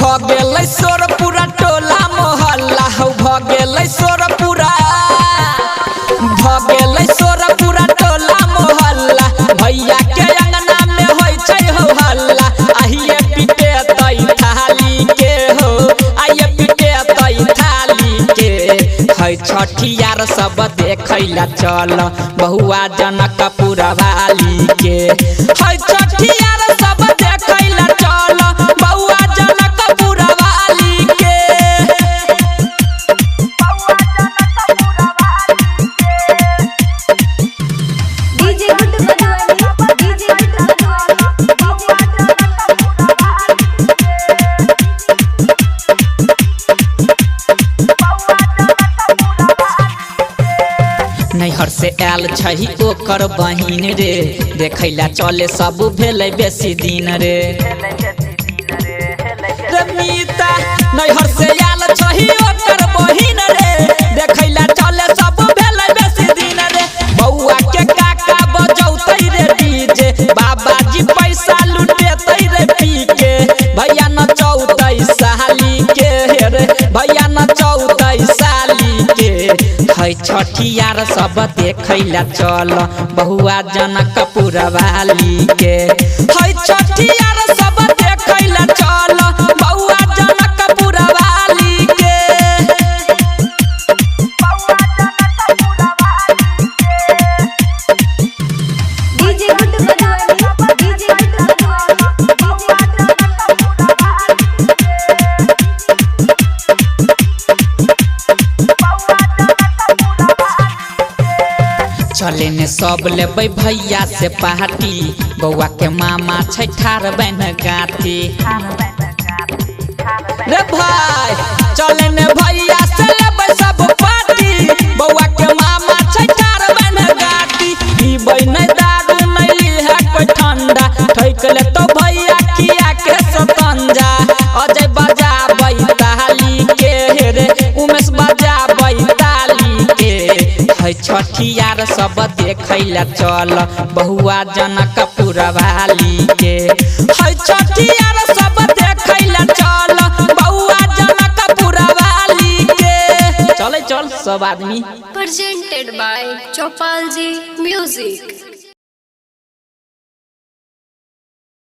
भगेलै सोर पूरा टोला मोहल्ला हौ भगेलै सोर पूरा टोला मोहल्ला भैया के अंगना में होय छै हो हल्ला आइए पीटे तई थाली के हो आइए पीटे तई थाली के है छठियार सब देखैला चल बहुआ जनक पूरा वाली के है छठियार सब देखैला चल बहुआ नैहर से आयल छही ओकर बहिन रे देखैला चले सब भेलै बेसी दिन रे मीता नैहर से आयल छही ओकर बहिन रे देखैला चले सब भेलै बेसी दिन रे बौआ के काका बजौतै रे डीजे बाबाजी पैसा लुटेतै रे पी के भैया नचौतै साली के रे भैया नचौतै साली के है छठियार सब देखैला चल बहुआ जनक पूरा वाली के है छठियार सब देखैला चल बहुआ जनक पूरा वाली के DJ good Madhubani DJ good चले ने सब लेबै भैया से पार्टी बौआ के मामा छै ठार बन गाती रे भाई चले ने भैया से लेबै सब पार्टी बौआ के मामा छै ठार बन गाती पीबै नै दारू नै लीहे कोई ठंडा ठैक ले तो भैया किया के सतंजा अजय बजाबै ताली के रे उमेश बजाबै ताली के है छठियार सब देखैला चल बहुआ जनक पूरा वाली के है छठियार सब देखैला चल बहुआ जनक पूरा वाली के चल सब आदमी presented by Chopalji Music।